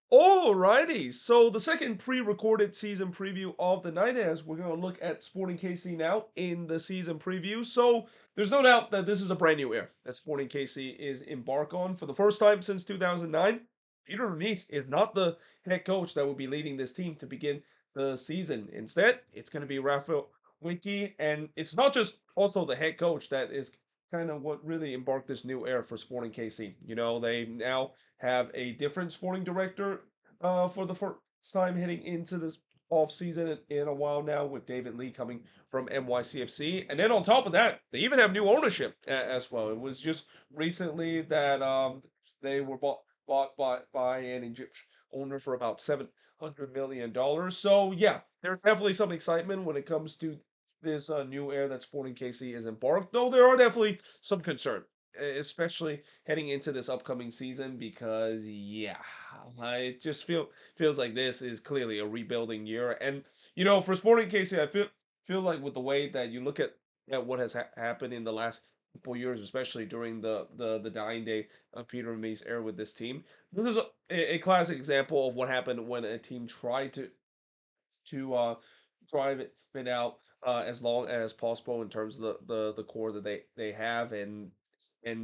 Alrighty, so the second pre-recorded season preview of the night, as we're going to look at Sporting KC now in the season preview. So there's no doubt that this is a brand new era that Sporting KC is embark on for the first time since 2009. Peter Remise is not the head coach that will be leading this team to begin the season. Instead, it's going to be Rafael Winky, and it's not just also the head coach that is kind of what really embarked this new era for Sporting KC. They now have a different sporting director for the first time heading into this off season in a while now, with David Lee coming from NYCFC. And then on top of that, they even have new ownership as well. It was just recently that they were bought by an Egyptian owner for about $700 million. So yeah, there's definitely some excitement when it comes to this new era that Sporting KC is embarked. Though there are definitely some concern, especially heading into this upcoming season, because yeah, I just feels like this is clearly a rebuilding year. And for Sporting KC, I feel like with the way that you look at what has happened in the last couple years, especially during the dying day of Peter May's era with this team, this is a classic example of what happened when a team tried to drive it out as long as possible in terms of the core that they have, and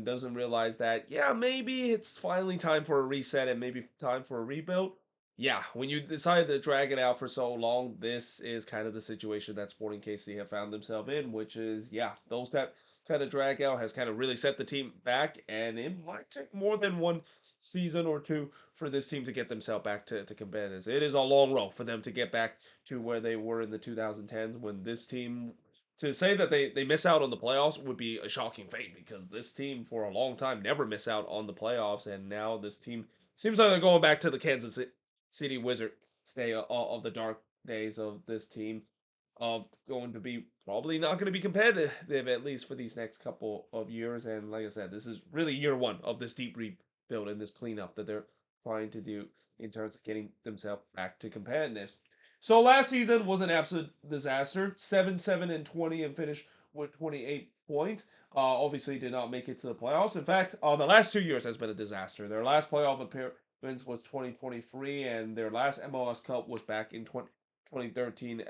doesn't realize that, yeah, maybe it's finally time for a reset and maybe time for a rebuild. Yeah, when you decide to drag it out for so long, this is kind of the situation that Sporting KC have found themselves in, which is, yeah, those kind of drag out has kind of really set the team back, and it might take more than one season or two for this team to get themselves back to competitors. It is a long road for them to get back to where they were in the 2010s, when this team, to say that they miss out on the playoffs would be a shocking fate, because this team for a long time never miss out on the playoffs, and now this team seems like they're going back to the Kansas City Wizards day of the dark days of this team, of going to be probably not going to be competitive, at least for these next couple of years. And like I said, this is really year one of this deep rebuild and this cleanup that they're trying to do in terms of getting themselves back to competitiveness. So last season was an absolute disaster. 7-7-20 and finished with 28 points. Obviously did not make it to the playoffs. In fact, the last 2 years has been a disaster. Their last playoff appearance was 2023, and their last MLS Cup was back in 2013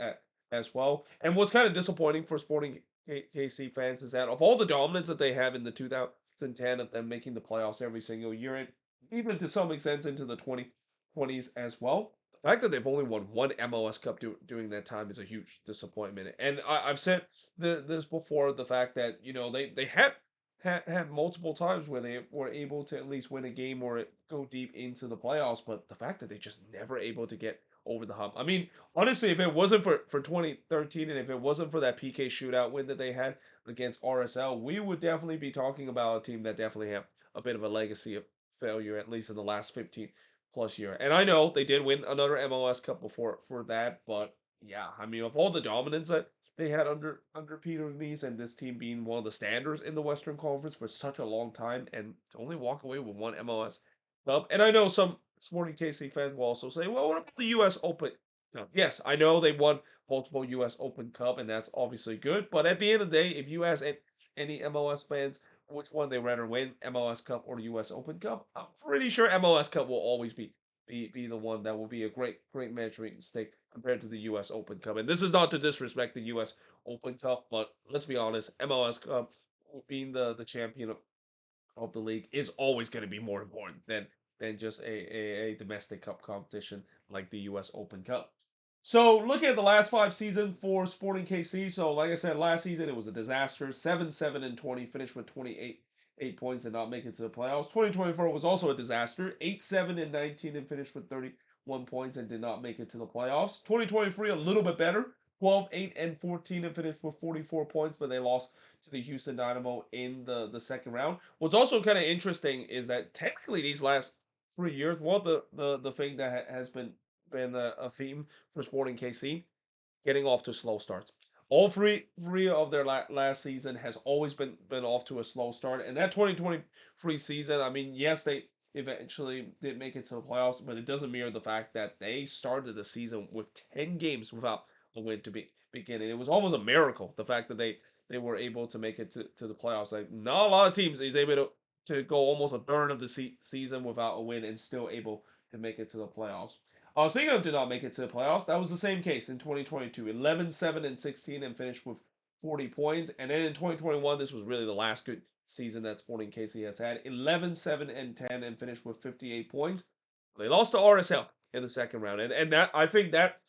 as well. And what's kind of disappointing for Sporting KC fans is that of all the dominance that they have in the 2010 of them making the playoffs every single year, and even to some extent into the 2020s as well, the fact that they've only won one MLS Cup during that time is a huge disappointment. And I've said this before, the fact that they had multiple times where they were able to at least win a game or go deep into the playoffs, but the fact that they just never able to get over the hump. I mean, honestly, if it wasn't for 2013, and if it wasn't for that PK shootout win that they had against RSL, we would definitely be talking about a team that definitely have a bit of a legacy of failure, at least in the last 15 plus year. And I know they did win another MLS Cup before for that, but yeah, I mean, of all the dominance that they had under Peter Mies, and this team being one of the standards in the Western Conference for such a long time, and to only walk away with one MLS Cup. And I know some Sporting KC fans will also say, well, what about the U.S. Open Cup? Yes, I know they won multiple U.S. Open Cup, and that's obviously good. But at the end of the day, if you ask any MLS fans which one they rather win, MLS Cup or the U.S. Open Cup, I'm pretty sure MLS Cup will always be the one that will be a great measuring stick compared to the U.S. Open Cup. And this is not to disrespect the U.S. Open Cup, but let's be honest, MLS Cup, being the champion of the league, is always going to be more important than just a domestic cup competition like the U.S. Open Cup. So looking at the last five seasons for Sporting KC, so like I said, last season it was a disaster. 7-7-20, finished with 28 points and not make it to the playoffs. 2024 was also a disaster. 8-7-19 and finished with 31 points and did not make it to the playoffs. 2023 a little bit better. 12-8-14 and finished with 44 points, but they lost to the Houston Dynamo in the second round. What's also kind of interesting is that technically these last 3 years, one of the thing that has been a theme for Sporting KC, getting off to slow starts. All three of their last season has always been off to a slow start, and that 2023 season, I mean, yes, they eventually did make it to the playoffs, but it doesn't mirror the fact that they started the season with 10 games without a win to beginning. It was almost a miracle, the fact that they were able to make it to the playoffs. Like, not a lot of teams is able to go almost a third of the season without a win and still able to make it to the playoffs. Speaking of did not make it to the playoffs, that was the same case in 2022. 11, 7, and 16 and finished with 40 points. And then in 2021, this was really the last good season that Sporting KC has had. 11, 7, and 10 and finished with 58 points. They lost to RSL in the second round. And that I think that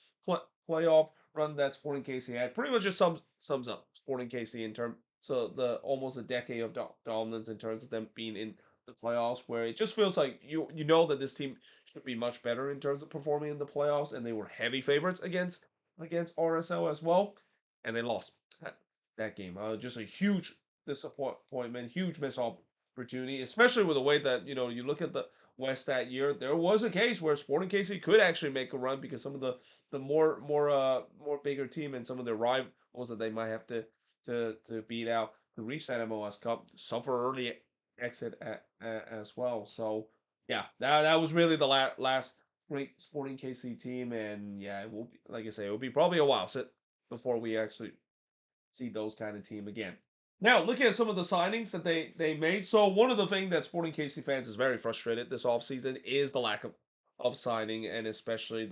playoff run that Sporting KC had pretty much just sums up Sporting KC in terms so the almost a decade of dominance in terms of them being in the playoffs, where it just feels like you know that this team should be much better in terms of performing in the playoffs, and they were heavy favorites against RSL as well, and they lost that game. Just a huge disappointment, huge missed opportunity, especially with the way that you look at the West that year. There was a case where Sporting KC could actually make a run because some of the more bigger team and some of their rivals that they might have to beat out to reach that MLS Cup suffer early exit as well. So yeah, that was really the last great Sporting KC team, and yeah, it will be, like I say, it will be probably a while before we actually see those kind of team again. Now, looking at some of the signings that they made, so one of the things that Sporting KC fans is very frustrated this offseason is the lack of signing, and especially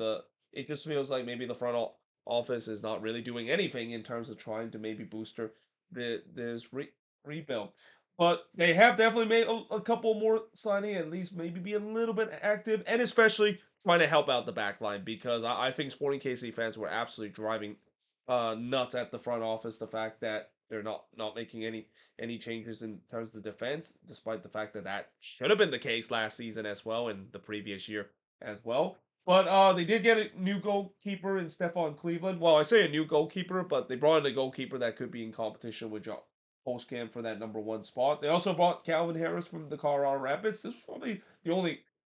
it just feels like maybe the office is not really doing anything in terms of trying to maybe booster this rebuild. But they have definitely made a couple more signing, at least maybe be a little bit active, and especially trying to help out the back line because I think Sporting KC fans were absolutely driving nuts at the front office. The fact that they're not making any changes in terms of the defense, despite the fact that that should have been the case last season as well and the previous year as well. But they did get a new goalkeeper in Stefan Cleveland. Well, I say a new goalkeeper, but they brought in a goalkeeper that could be in competition with Postcam for that number 1 spot. They also brought Calvin Harris from the Colorado Rapids. This was probably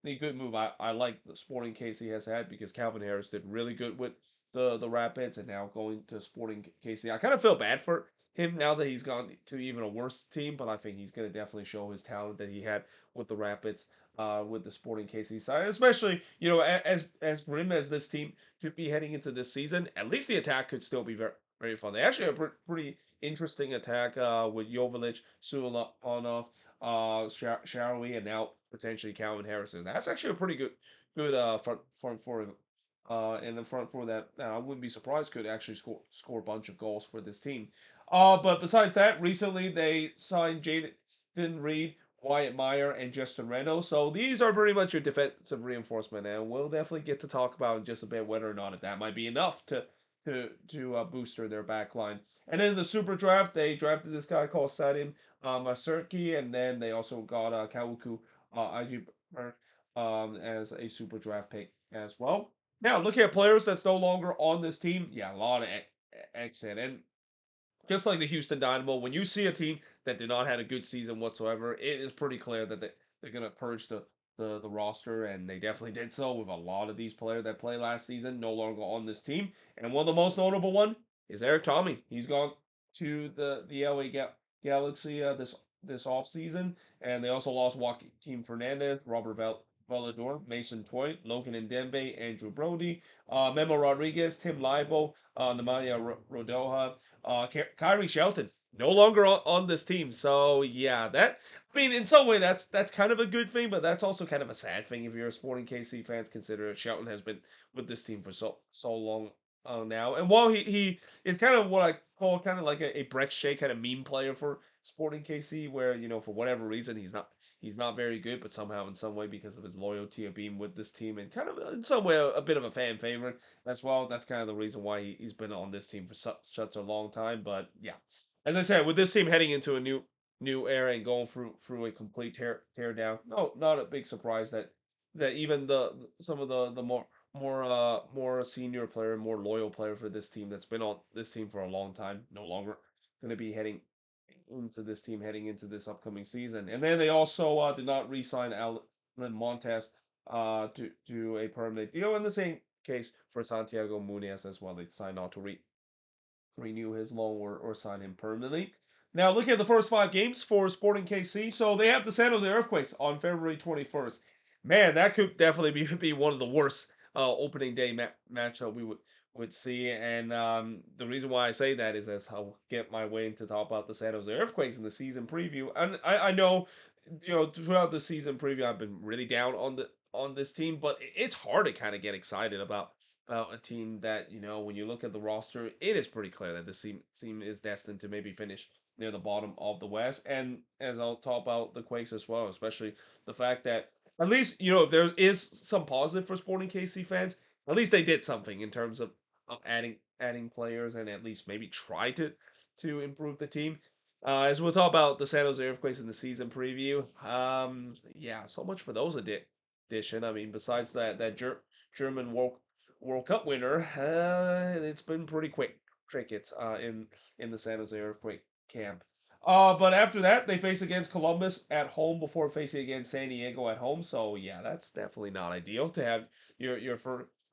the good move I like the Sporting KC has had because Calvin Harris did really good with the Rapids and now going to Sporting KC. I kind of feel bad for him now that he's gone to even a worse team, but I think he's going to definitely show his talent that he had with the Rapids, with the Sporting KC side, especially as grim as this team could be heading into this season. At least the attack could still be very fun. They actually have a pretty interesting attack with Joveljic, Sulanov, Sharowy, and now potentially Calvin Harrison. That's actually a pretty good front four in the front four that I wouldn't be surprised could actually score a bunch of goals for this team. But besides that, recently they signed Jaden Reed, Wyatt Meyer, and Justin Reno. So these are pretty much your defensive reinforcement, and we'll definitely get to talk about in just a bit whether or not that might be enough to booster their back line. And then in the super draft, they drafted this guy called Sadim Masurki, and then they also got Kawuku IG as a super draft pick as well. Now, looking at players that's no longer on this team, yeah, a lot of exit. And just like the Houston Dynamo, when you see a team that did not have a good season whatsoever, it is pretty clear that they're going to purge the roster, and they definitely did so with a lot of these players that played last season no longer on this team. And one of the most notable one is Eric Tommy. He's gone to the LA Galaxy this offseason, and they also lost Joaquin Fernandez, Robert Velador, Mason Toy, Logan Ndembe, Andrew Brody, Memo Rodriguez, Tim Libo, Nemanja Rodoja, Kyrie Shelton no longer on this team. So yeah, in some way that's kind of a good thing, but that's also kind of a sad thing if you're a Sporting KC fans. Consider it. Shelton has been with this team for so long now, and while he is kind of what I call kind of like a Breck Shea kind of meme player for Sporting KC, where for whatever reason he's not very good, but somehow in some way because of his loyalty of being with this team and kind of in some way a bit of a fan favorite as well. That's kind of the reason why he's been on this team for such a long time. But yeah, as I said, with this team heading into a new era and going through a complete tear down, no, not a big surprise that even some of the more senior player, more loyal player for this team that's been on this team for a long time, no longer going to be heading into this team heading into this upcoming season. And then they also did not re-sign Alan Montes to a permanent deal. In the same case for Santiago Munez as well. They decided not to renew his loan or sign him permanently. Now, looking at the first 5 games for Sporting KC, so they have the San Jose Earthquakes on February 21st. Man, that could definitely be one of the worst opening day matchup we would see. And the reason why I say that is as I'll get my way into talk about the San Jose Earthquakes in the season preview. And I know, throughout the season preview, I've been really down on on this team, but it's hard to kind of get excited about a team that, when you look at the roster, it is pretty clear that this team is destined to maybe finish near the bottom of the West. And as I'll talk about the Quakes as well, especially the fact that at least, if there is some positive for Sporting KC fans, at least they did something in terms of adding players and at least maybe try to improve the team. As we'll talk about the San Jose Earthquakes in the season preview, yeah, so much for those edition. I mean, besides that German World Cup winner, it's been pretty quick crickets in the San Jose Earthquake camp. But after that, they face against Columbus at home before facing against San Diego at home. So yeah, that's definitely not ideal to have your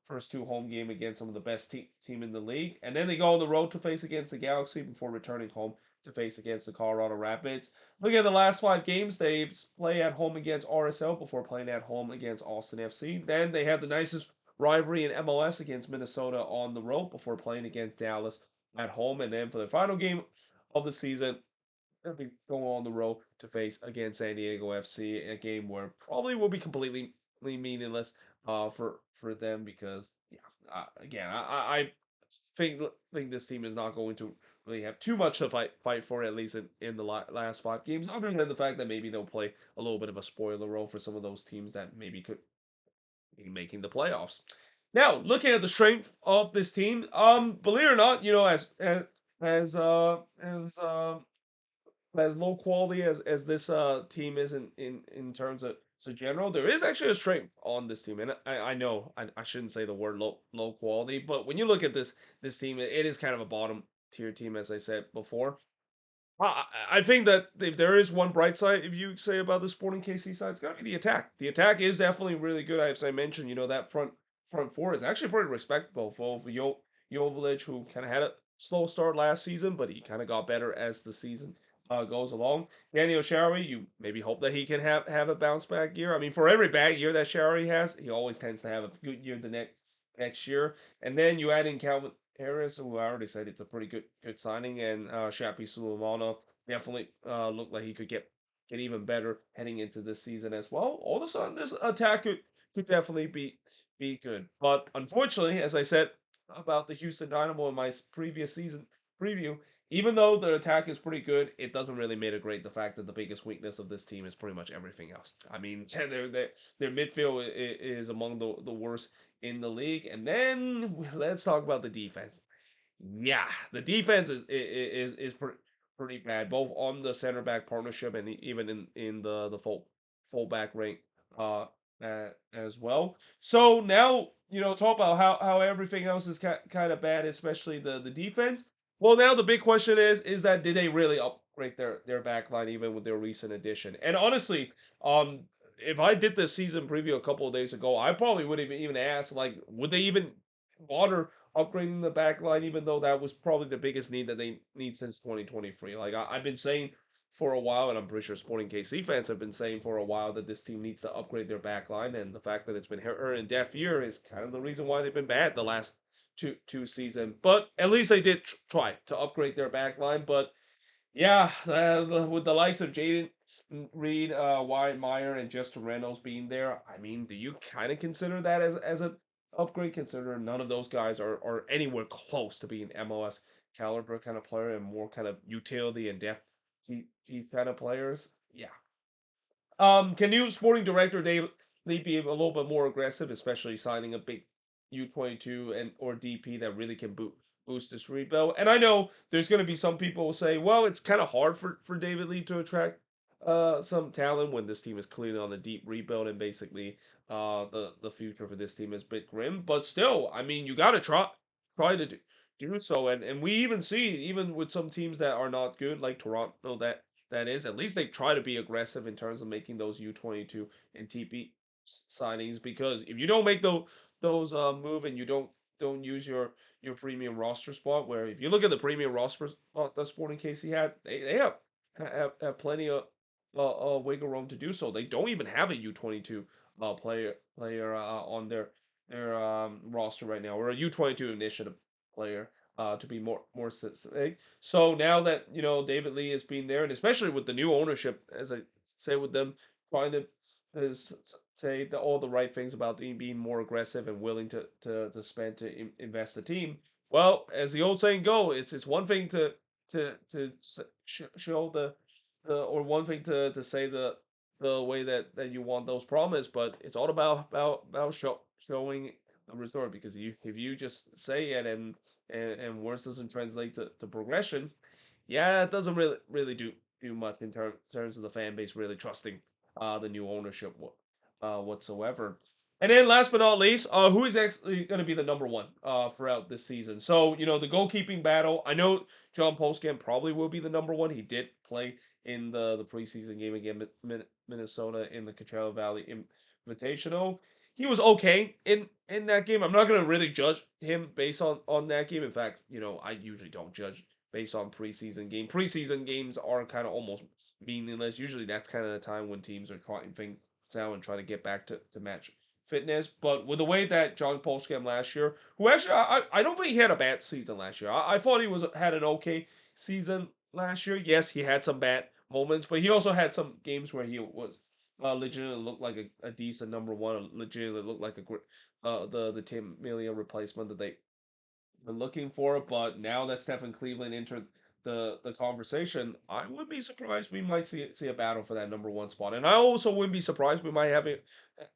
first two home game against some of the best team in the league, and then they go on the road to face against the Galaxy before returning home to face against the Colorado Rapids. Look at the last 5 games. They play at home against RSL before playing at home against Austin FC. Then they have the nicest rivalry in MLS against Minnesota on the road before playing against Dallas at home. And then for the final game of the season, they'll be going on the road to face against San Diego FC, a game where probably will be completely meaningless for them because yeah, again I think this team is not going to really have too much to fight for, at least in the last 5 games, other than the fact that maybe they'll play a little bit of a spoiler role for some of those teams that maybe could be making the playoffs. Now, looking at the strength of this team, believe it or not, as as as low quality as this team is in terms of so general, there is actually a strength on this team, and I know I shouldn't say the word low quality, but when you look at this team, it is kind of a bottom tier team, as I said before. I think that if there is one bright side, if you say about the Sporting KC side, it's got to be the attack. The attack is definitely really good. As I mentioned, that front four is actually pretty respectable for Joveljic, who kind of had a slow start last season, but he kind of got better as the season goes along. Daniel Showery, you maybe hope that he can have a bounce back year. I mean, for every bad year that Showery has, he always tends to have a good year the next year. And then you add in Calvin Harris, who I already said it's a pretty good signing, and Shapi Sulemana definitely looked like he could get even better heading into this season as well. All of a sudden, this attack could definitely be good. But unfortunately, as I said about the Houston Dynamo in my previous season preview, even though the attack is pretty good, it doesn't really make it great. The fact that the biggest weakness of this team is pretty much everything else. I mean, their midfield is among the worst in the league. And then let's talk about the defense. Yeah, the defense is pretty bad, both on the center back partnership and even in the fullback rank as well. So now talk about how everything else is kind of bad, especially the defense. Well, now the big question is that did they really upgrade their back line even with their recent addition? And honestly, um, if I did this season preview a couple of days ago, I probably would have even asked like, would they even bother upgrading the back line, even though that was probably the biggest need that they need since 2023. Like I've been saying for a while, and I'm pretty sure Sporting KC fans have been saying for a while that this team needs to upgrade their back line, and the fact that it's been heard in deaf ear is kind of the reason why they've been bad the last two seasons. But at least they did try to upgrade their back line. But yeah, with the likes of Jaden Reed, Wyatt Meyer, and Justin Reynolds being there, I mean, do you kind of consider that as an upgrade? Considering none of those guys are anywhere close to being MLS caliber kind of player and more kind of utility and depth these kind of players. Yeah. Can you Sporting Director Dave Lee be a little bit more aggressive, especially signing a big U22 and or DP that really can boost this rebuild? And I know there's going to be some people who say, well, it's kind of hard for David Lee to attract some talent when this team is clearly on a deep rebuild and basically the future for this team is a bit grim. But still, I mean, you got to try to do so. And we even see even with some teams that are not good like Toronto that is, at least they try to be aggressive in terms of making those U22 and TP signings, because if you don't make those move and you don't use your premium roster spot, where if you look at the premium roster spot that Sporting KC had, they have plenty of wiggle room to do so. They don't even have a U22 player on their roster right now, or a U22 initiative player to be more specific. So now that David Lee has been there, and especially with the new ownership, as I say, with them trying to say all the right things about being more aggressive and willing to spend to invest the team. Well, as the old saying go, it's one thing to show or one thing to say the way that you want those promise, but it's all about showing the result. Because if you just say it and words doesn't translate to progression, yeah, it doesn't really do much in terms of the fan base really trusting the new ownership whatsoever. And then last but not least, who is actually going to be the number one throughout this season? So, the goalkeeping battle. I know John Postgame probably will be the number one. He did play in the preseason game against Minnesota in the Coachella Valley Invitational. He was okay in that game. I'm not going to really judge him based on that game. In fact, I usually don't judge based on preseason game. Preseason games are kind of almost meaningless. Usually that's kind of the time when teams are caught in things out and trying to get back to match fitness. But with the way that John Postgame last year, who actually I don't think he had a bad season last year. I thought he had an okay season last year. Yes, he had some bad moments, but he also had some games where he was legitimately looked like a decent number one. Legitimately looked like the Tim Melia replacement that they been looking for. But now that Stephen Cleveland entered the conversation, I wouldn't be surprised we might see a battle for that number one spot. And I also wouldn't be surprised we might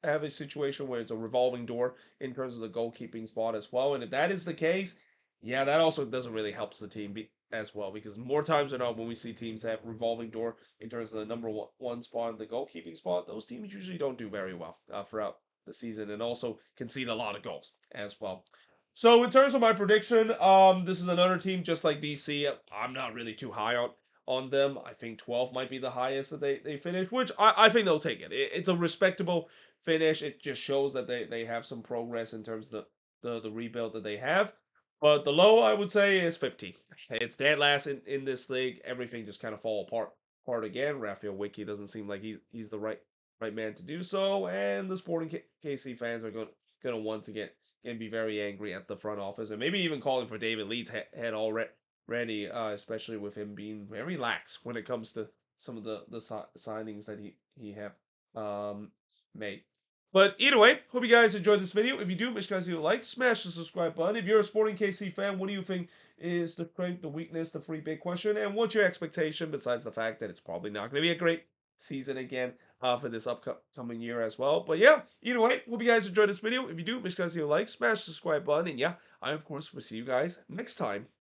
have a situation where it's a revolving door in terms of the goalkeeping spot as well. And if that is the case, yeah, that also doesn't really help the team as well, because more times than not, when we see teams have revolving door in terms of the number one spot and the goalkeeping spot, those teams usually don't do very well throughout the season and also concede a lot of goals as well. So in terms of my prediction, this is another team just like DC. I'm not really too high on them. I think 12 might be the highest that they finish, which I think they'll take it. It's a respectable finish. It just shows that they have some progress in terms of the rebuild that they have. But the low, I would say, is 15. It's dead last in this league. Everything just kind of fall apart again. Raphael Wiki doesn't seem like he's the right man to do so, and the Sporting KC fans are going to once again and be very angry at the front office and maybe even calling for David Leeds' head already, especially with him being very lax when it comes to some of the signings that he have made. But either way, hope you guys enjoyed this video. If you do, make sure you guys leave a like, smash the subscribe button. If you're a Sporting KC fan, what do you think is the strength, the weakness, the free big question, and what's your expectation besides the fact that it's probably not going to be a great season again for this upcoming year as well. But yeah, either way, hope you guys enjoyed this video. If you do, make sure you guys leave a like, smash the subscribe button, and yeah, I of course will see you guys next time.